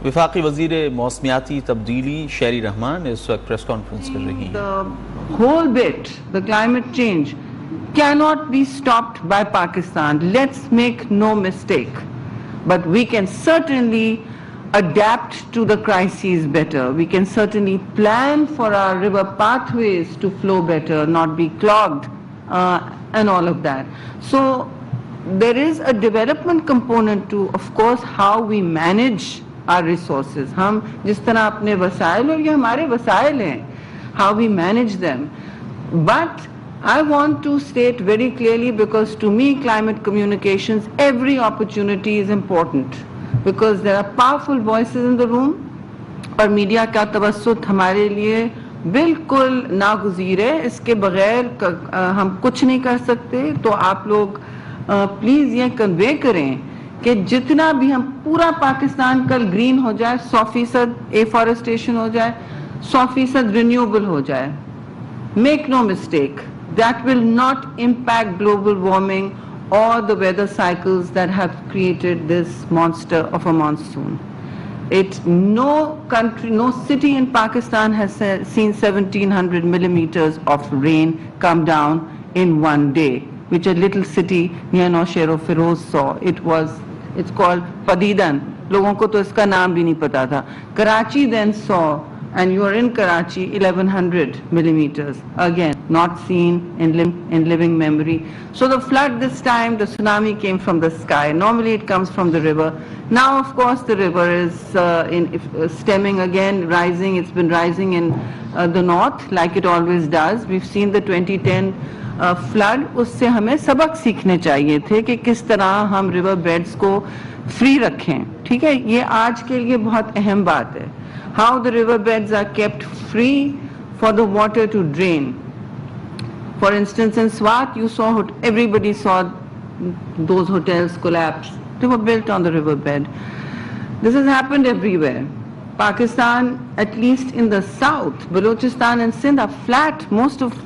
वफाकी वज़ीर मौसमियाती तब्दीली शेरी रहमान इस वक्त प्रेस कॉन्फ्रेंस कर रही हैं। The whole bit, the climate change cannot be stopped by Pakistan. Let's make no mistake. But we can certainly adapt to the crises better. We can certainly plan for our river pathways to flow better, not be clogged, and all of that. So there is a development component to, of course, how we manage our resources. हम जिस तरह अपने वसाइल, और ये हमारे वसाइल हैं, how we manage them. But I want to state very clearly, because to me climate communications, every opportunity is important, because there are powerful voices in the room, और मीडिया का तवस्सुत हमारे लिए बिल्कुल नागुज़ीर है. इसके बगैर हम कुछ नहीं कर सकते. तो आप लोग प्लीज़ ये कन्वे करें कि जितना भी हम पूरा पाकिस्तान कल ग्रीन हो जाए, 100% एफॉरेस्टेशन हो जाए, 100% रिन्यूएबल हो जाए. Make no mistake, that will not impact global warming or the weather cycles that have created this monster of a monsoon. No country, no city in Pakistan has seen 1700 millimeters of rain come down in one day, which a little city near Nowshera Feroz saw. It's called Padidan. लोगों को तो इसका नाम भी नहीं पता था. Karachi then saw, and you are in Karachi, 1100 millimeters. Again, not seen in living memory. So the flood this time, the tsunami came from the sky. Normally it comes from the river. Now, of course, the river is stemming again, rising. It's been rising in the north, like it always does. We've seen the 2010 flood. उससे हमें सबक सीखने चाहिए थे कि किस तरह हम रिवर बेड्स को फ्री रखें. ठीक है, ये आज के लिए बहुत अहम बात है. How the river beds are kept free for the water to drain. For instance, in Swat, you saw, everybody saw those hotels collapse. They were built on the river bed. This has happened everywhere. Pakistan, at least in the south, Balochistan and Sindh are flat. Most of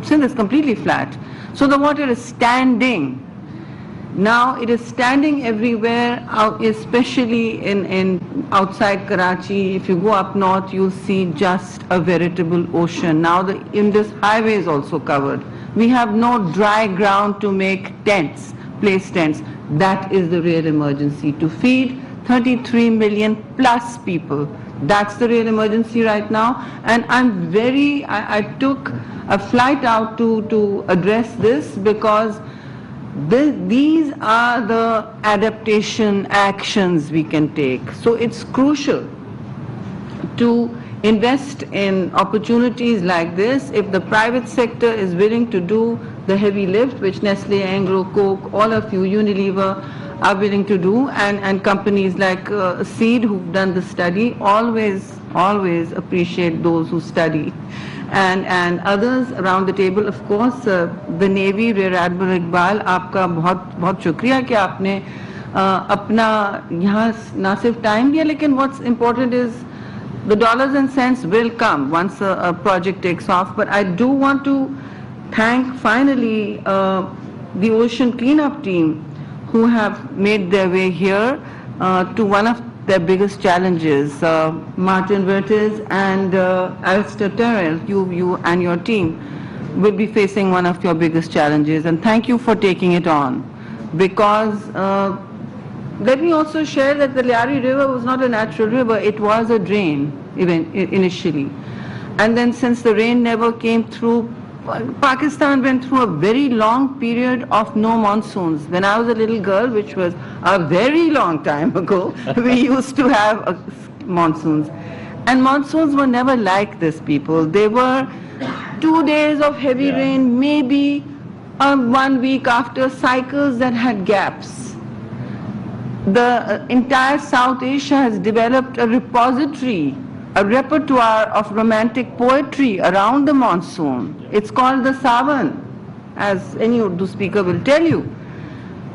Sindh is completely flat. So the water is standing. Now it is standing everywhere, especially in outside Karachi. If you go up north, you'll see just a veritable ocean. Now the Indus highway is also covered. We have no dry ground to make tents, place tents. That is the real emergency, to feed 33 million plus people. That's the real emergency right now. And I took a flight out to address this, because these are the adaptation actions we can take. So it's crucial to invest in opportunities like this. If the private sector is willing to do the heavy lift, which Nestle, Anglo, Coke, all of you, Unilever, are willing to do, and companies like Seed, who've done the study, always appreciate those who study. And others around the table, of course, the Navy, Rear Admiral Iqbal, आपका बहुत शुक्रिया कि आपने अपना यहाँ ना सिर्फ time दिया, लेकिन what's important is the dollars and cents will come once a project takes off. But I do want to thank finally the ocean cleanup team, who have made their way here to one of their biggest challenges. Martin Vertes and Alistair Terrell, you and your team will be facing one of your biggest challenges, and thank you for taking it on. Because let me also share that the Lyari River was not a natural river, it was a drain even initially. And then since the rain never came through, Pakistan went through a very long period of no monsoons. When I was a little girl, which was a very long time ago, we used to have monsoons. And monsoons were never like this, people. They were 2 days of heavy rain, maybe 1 week after, cycles that had gaps. The entire South Asia has developed a repository, a repertoire of romantic poetry around the monsoon. It's called the Sawan, as any Urdu speaker will tell you.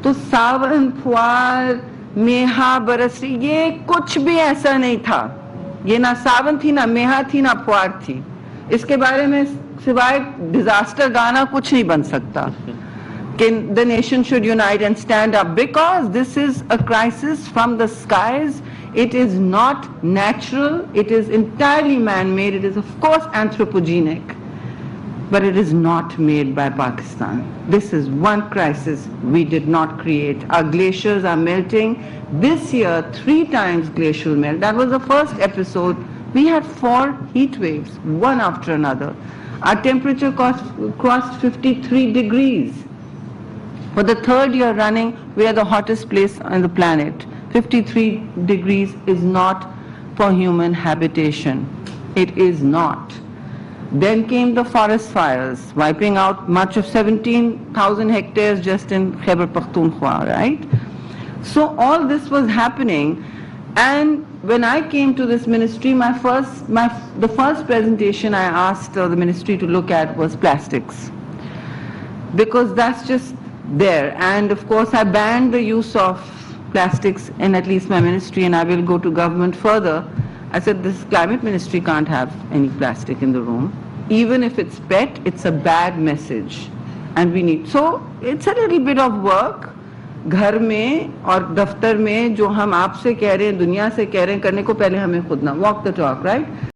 तो सावन, फुआर, मेहा, बरसी, ये कुछ भी ऐसा नहीं था. ये ना सावन थी, ना मेहा थी, ना फुआर थी. इसके बारे में सिवाय डिजास्टर गाना कुछ नहीं बन सकता. The nation should unite and stand up, because this is a crisis from the skies It is not natural, it is entirely man-made, it is of course anthropogenic, but it is not made by Pakistan. This is one crisis we did not create. Our glaciers are melting. This year, 3 times glacial melt. That was the first episode. We had 4 heat waves, one after another. Our temperature crossed 53 degrees. For the 3rd year running, we are the hottest place on the planet. 53 degrees is not for human habitation. It is not. Then came the forest fires, wiping out much of 17,000 hectares just in Khyber Pakhtunkhwa, right? So all this was happening, and when I came to this ministry, the first presentation I asked the ministry to look at was plastics, because that's just there. And of course I banned the use of plastics in at least my ministry, and I will go to government further. I said this climate ministry can't have any plastic in the room. Even if it's PET, it's a bad message, and we need. So it's a little bit of work. घर में और दफ्तर में जो हम आपसे कह रहे हैं, दुनिया से कह रहे हैं करने को, पहले हमें खुद ना walk the talk, right?